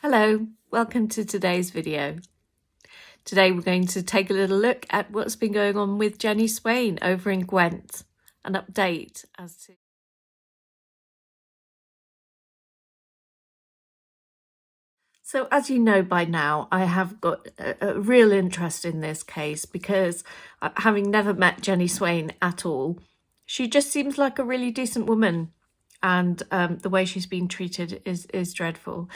Hello, welcome to today's video. Today we're going to take a little look at what's been going on with Jenni Swayne over in Gwent, an update as to... So as you know by now, I have got a real interest in this case because having never met Jenni Swayne at all, she just seems like a really decent woman, and the way she's been treated is dreadful.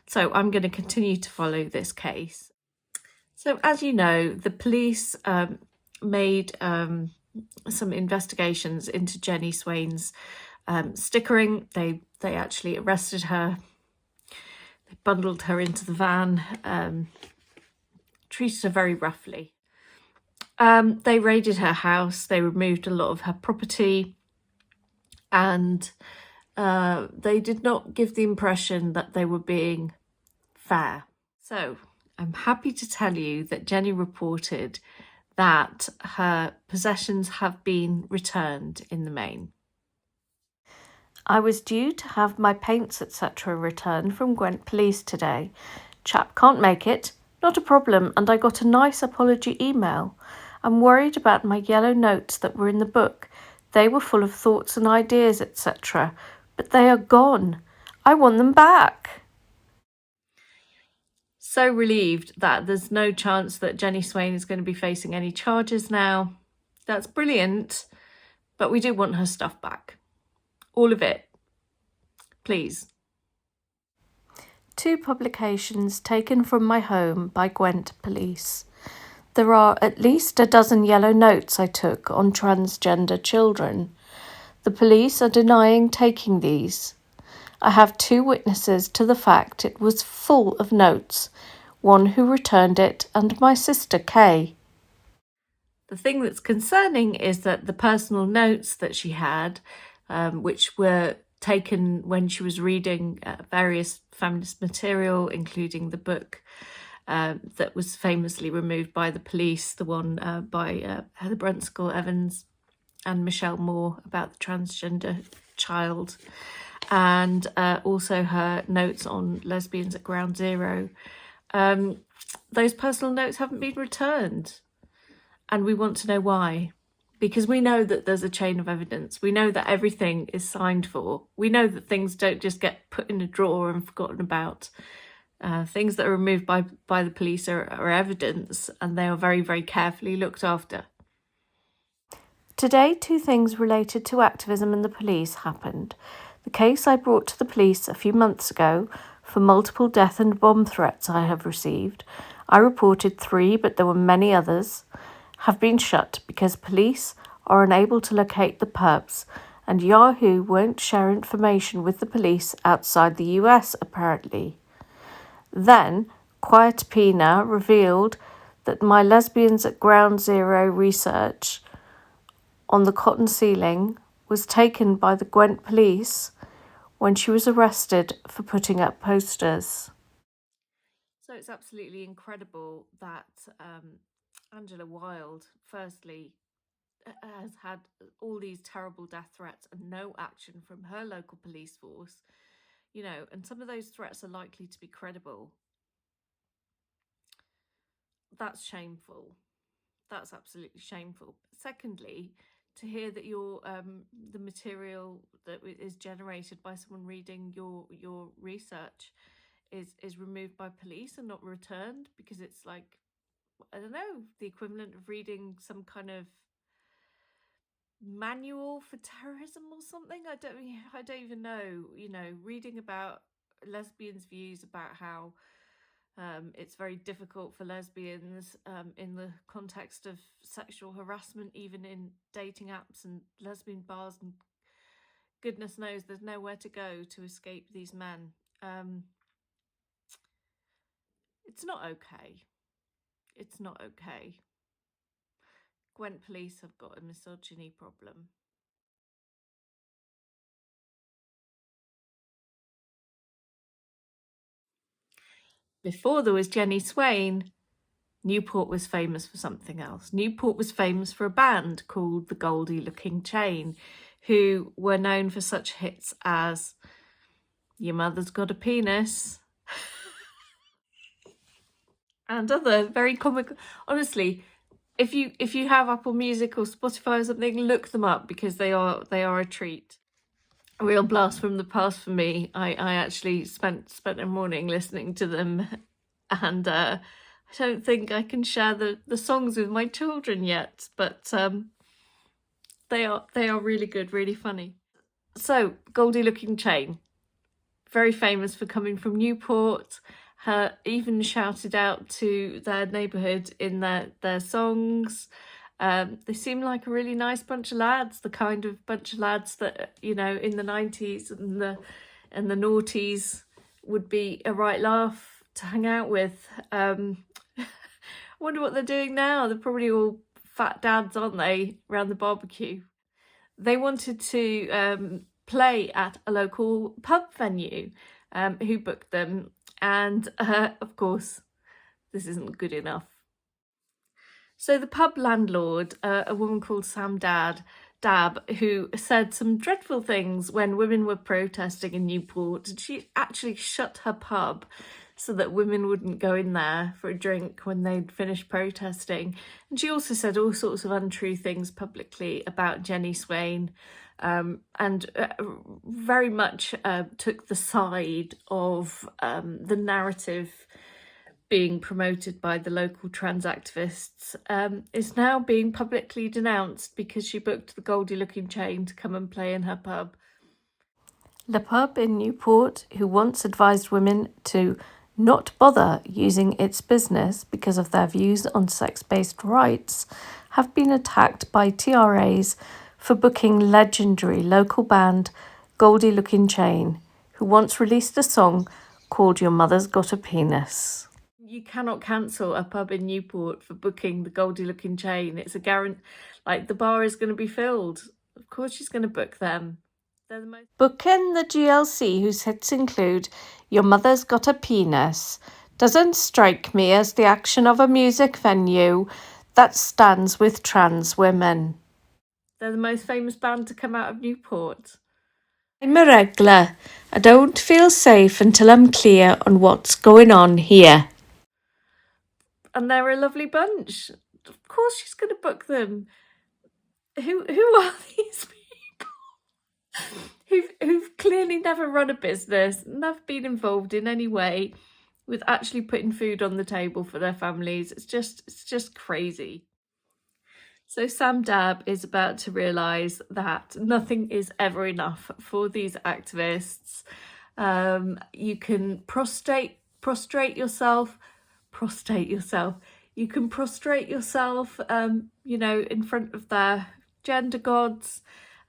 So I'm going to continue to follow this case. So as you know, the police made some investigations into Jenni Swayne's stickering. They actually arrested her. They bundled her into the van, treated her very roughly. They raided her house. They removed a lot of her property, and they did not give the impression that they were being fair. So I'm happy to tell you that Jenni reported that her possessions have been returned in the main. I was due to have my paints etc. returned from Gwent Police today. Chap can't make it, not a problem, and I got a nice apology email. I'm worried about my yellow notes that were in the book. They were full of thoughts and ideas etc. But they are gone. I want them back. So relieved that there's no chance that Jenni Swayne is going to be facing any charges now. That's brilliant, but we do want her stuff back. All of it. Please. 2 publications taken from my home by Gwent Police. There are at least a dozen yellow notes I took on transgender children. The police are denying taking these. I have 2 witnesses to the fact it was full of notes, one who returned it and my sister Kay. The thing that's concerning is that the personal notes that she had, which were taken when she was reading various feminist material, including the book that was famously removed by the police, the one by Heather Brunskill Evans and Michelle Moore about the transgender child, and also her notes on lesbians at Ground Zero. Those personal notes haven't been returned, and we want to know why. Because we know that there's a chain of evidence. We know that everything is signed for. We know that things don't just get put in a drawer and forgotten about. Things that are removed by the police are evidence, and they are very, very carefully looked after. Today, 2 things related to activism and the police happened. The case I brought to the police a few months ago for multiple death and bomb threats I have received, I reported 3, but there were many others, have been shut because police are unable to locate the perps, and Yahoo won't share information with the police outside the US, apparently. Then, Quiet Pina revealed that my lesbians at Ground Zero research on the cotton ceiling was taken by the Gwent police when she was arrested for putting up posters. So it's absolutely incredible that Angela Wild, firstly, has had all these terrible death threats and no action from her local police force, you know, and some of those threats are likely to be credible. That's shameful. That's absolutely shameful. Secondly, to hear that your the material that is generated by someone reading your research is removed by police and not returned, because it's like, I don't know, the equivalent of reading some kind of manual for terrorism or something. I don't even know, you know, reading about lesbians' views about how it's very difficult for lesbians in the context of sexual harassment, even in dating apps and lesbian bars, and goodness knows there's nowhere to go to escape these men. It's not okay. It's not okay. Gwent police have got a misogyny problem. Before there was Jenni Swayne, Newport was famous for something else. Newport was famous for a band called the Goldie Lookin Chain, who were known for such hits as Your Mother's Got a Penis, and other very comical. Honestly, if you have Apple Music or Spotify or something, look them up because they are a treat. A real blast from the past for me. I actually spent a morning listening to them, and I don't think I can share the songs with my children yet, but they are really good, really funny. So, Goldie Lookin Chain, very famous for coming from Newport. Her even shouted out to their neighbourhood in their songs. They seem like a really nice bunch of lads, the kind of bunch of lads that, you know, in the 90s and the noughties would be a right laugh to hang out with. I wonder what they're doing now. They're probably all fat dads, aren't they, around the barbecue? They wanted to play at a local pub venue, who booked them, and of course this isn't good enough. So the pub landlord, a woman called Dabb, who said some dreadful things when women were protesting in Newport, and she actually shut her pub so that women wouldn't go in there for a drink when they'd finished protesting. And she also said all sorts of untrue things publicly about Jenni Swayne, and very much took the side of the narrative being promoted by the local trans activists, is now being publicly denounced because she booked the Goldie Lookin Chain to come and play in her pub. LePub in Newport, who once advised women to not bother using its business because of their views on sex-based rights, have been attacked by TRAs for booking legendary local band Goldie Lookin Chain, who once released a song called Your Mother's Got a Penis. You cannot cancel a pub in Newport for booking the Goldie Lookin Chain. It's a guarantee, like the bar is going to be filled. Of course she's going to book them. They're the most... Booking the GLC, whose hits include Your Mother's Got a Penis, doesn't strike me as the action of a music venue that stands with trans women. They're the most famous band to come out of Newport. I'm a regular. I don't feel safe until I'm clear on what's going on here. And they're a lovely bunch. Of course she's going to book them. Who are these people who've clearly never run a business, never been involved in any way with actually putting food on the table for their families? It's just crazy. So Sam Dabb is about to realise that nothing is ever enough for these activists. You can prostrate yourself. You can prostrate yourself, you know, in front of their gender gods.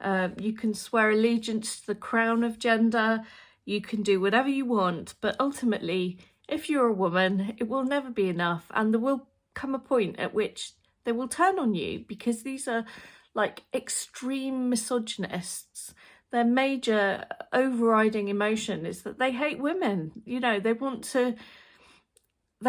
You can swear allegiance to the crown of gender. You can do whatever you want, but ultimately, if you're a woman, it will never be enough, and there will come a point at which they will turn on you, because these are like extreme misogynists. Their major overriding emotion is that they hate women. You know, they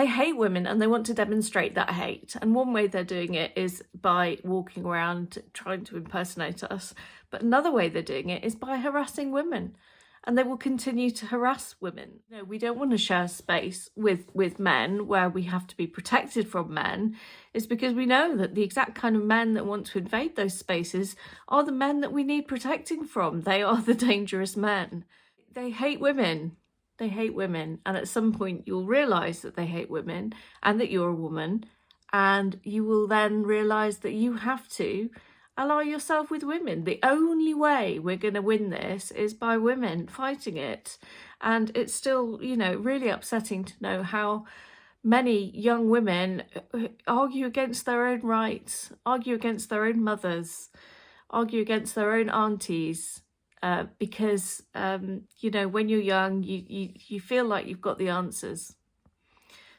hate women and they want to demonstrate that hate. And one way they're doing it is by walking around trying to impersonate us. But another way they're doing it is by harassing women. And they will continue to harass women. You know, we don't want to share space with men where we have to be protected from men. It's because we know that the exact kind of men that want to invade those spaces are the men that we need protecting from. They are the dangerous men. They hate women. They hate women. And at some point you'll realise that they hate women and that you're a woman. And you will then realise that you have to ally yourself with women. The only way we're going to win this is by women fighting it. And it's still, you know, really upsetting to know how many young women argue against their own rights, argue against their own mothers, argue against their own aunties, because, you know, when you're young, you feel like you've got the answers.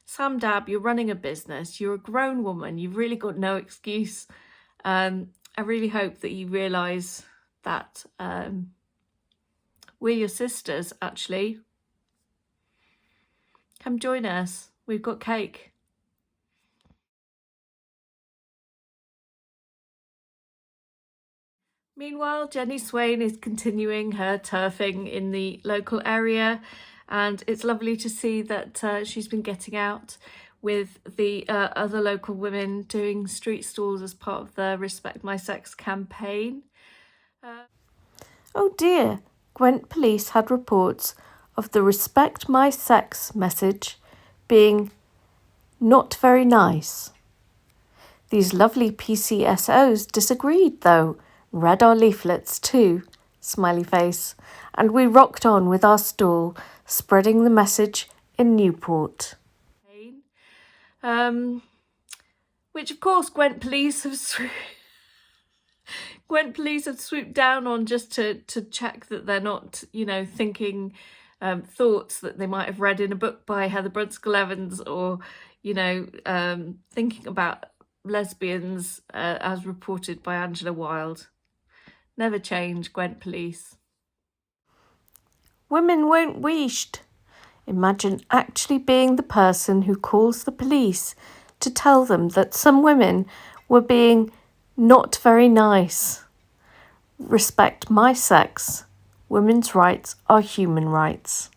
Sam Dabb, you're running a business, you're a grown woman, you've really got no excuse. I really hope that you realise that we're your sisters, actually. Come join us. We've got cake. Meanwhile, Jenni Swayne is continuing her turfing in the local area, and it's lovely to see that she's been getting out with the other local women doing street stalls as part of the Respect My Sex campaign. Oh dear, Gwent police had reports of the Respect My Sex message being not very nice. These lovely PCSOs disagreed, though, read our leaflets too, smiley face, and we rocked on with our stall, spreading the message in Newport. Which of course Gwent police have swooped down on just to check that they're not, thinking thoughts that they might have read in a book by Heather Brunskill Evans, or, thinking about lesbians as reported by Angela Wilde. Never change, Gwent police. Women won't weeshed. Imagine actually being the person who calls the police to tell them that some women were being not very nice. Respect my sex. Women's rights are human rights.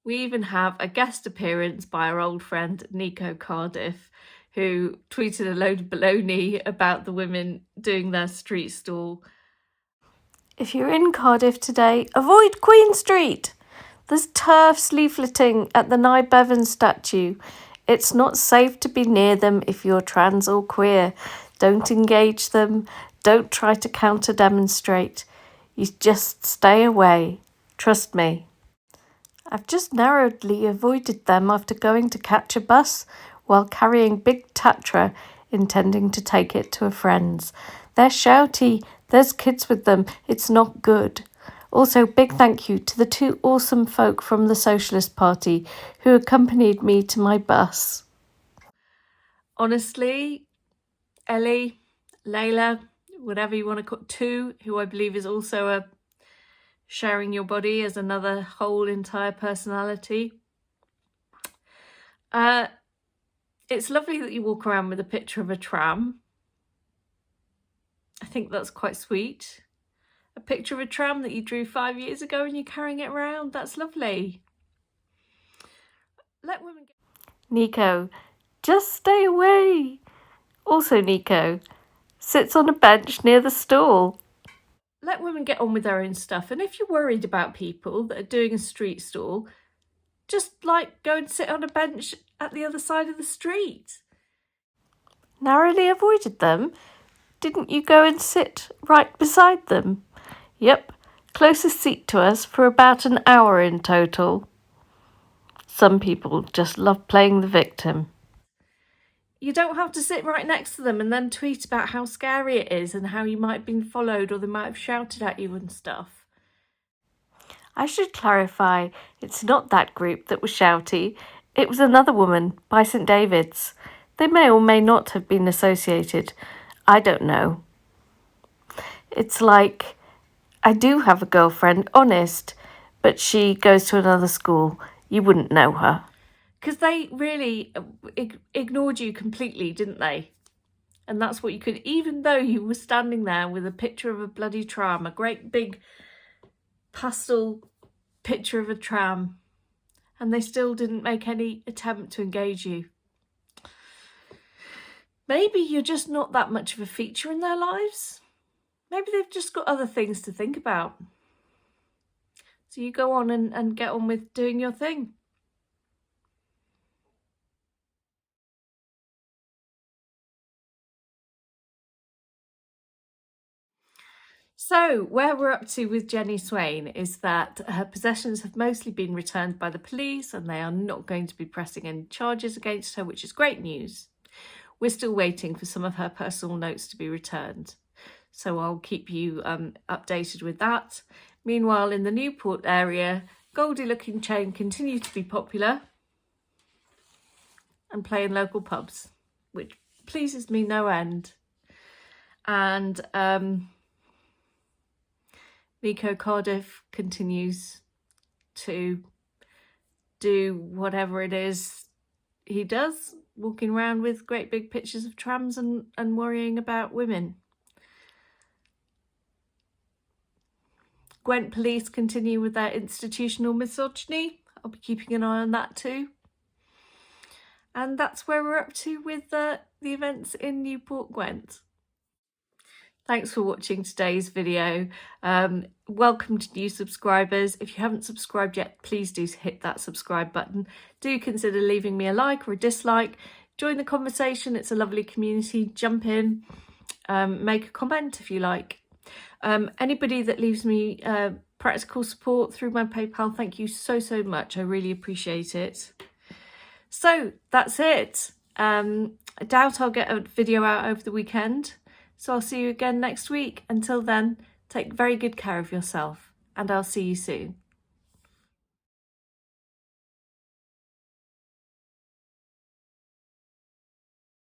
We even have a guest appearance by our old friend Nico Cardiff, who tweeted a load of baloney about the women doing their street stall. If you're in Cardiff today, avoid Queen Street. There's TERFs leafleting at the Nye Bevan statue. It's not safe to be near them if you're trans or queer. Don't engage them. Don't try to counter-demonstrate. You just stay away. Trust me. I've just narrowly avoided them after going to catch a bus while carrying big Tatra, intending to take it to a friend's. They're shouty. There's kids with them. It's not good. Also, big thank you to the two awesome folk from the Socialist Party who accompanied me to my bus. Honestly, Ellie, Layla, whatever you want to call two, who I believe is also a sharing your body as another whole entire personality. It's lovely that you walk around with a picture of a tram. I think that's quite sweet. A picture of a tram that you drew 5 years ago and you're carrying it around. That's lovely. Let women get... Nico, just stay away. Also, Nico sits on a bench near the stall. Let women get on with their own stuff. And if you're worried about people that are doing a street stall, just go and sit on a bench at the other side of the street. Narrowly avoided them. Didn't you go and sit right beside them? Yep, closest seat to us for about an hour in total. Some people just love playing the victim. You don't have to sit right next to them and then tweet about how scary it is and how you might have been followed or they might have shouted at you and stuff. I should clarify, it's not that group that was shouty. It was another woman by St. David's. They may or may not have been associated. I don't know. It's like, I do have a girlfriend, honest, but she goes to another school. You wouldn't know her. Because they really ignored you completely, didn't they? And that's what you could, even though you were standing there with a picture of a bloody tram, a great big pastel picture of a tram, and they still didn't make any attempt to engage you. Maybe you're just not that much of a feature in their lives. Maybe they've just got other things to think about. So you go on and get on with doing your thing. So where we're up to with Jenni Swayne is that her possessions have mostly been returned by the police and they are not going to be pressing any charges against her, which is great news. We're still waiting for some of her personal notes to be returned. So I'll keep you updated with that. Meanwhile, in the Newport area, Goldie Lookin Chain continue to be popular and play in local pubs, which pleases me no end. And Nico Cardiff continues to do whatever it is he does, walking around with great big pictures of trams and worrying about women. Gwent police continue with their institutional misogyny. I'll be keeping an eye on that too. And that's where we're up to with the events in Newport Gwent. Thanks for watching today's video. Welcome to new subscribers. If you haven't subscribed yet, please do hit that subscribe button. Do consider leaving me a like or a dislike. Join the conversation. It's a lovely community. Jump in, make a comment if you like. Anybody that leaves me practical support through my PayPal, thank you so much. I really appreciate it. So that's it. I doubt I'll get a video out over the weekend, so I'll see you again next week. Until then, take very good care of yourself, and I'll see you soon.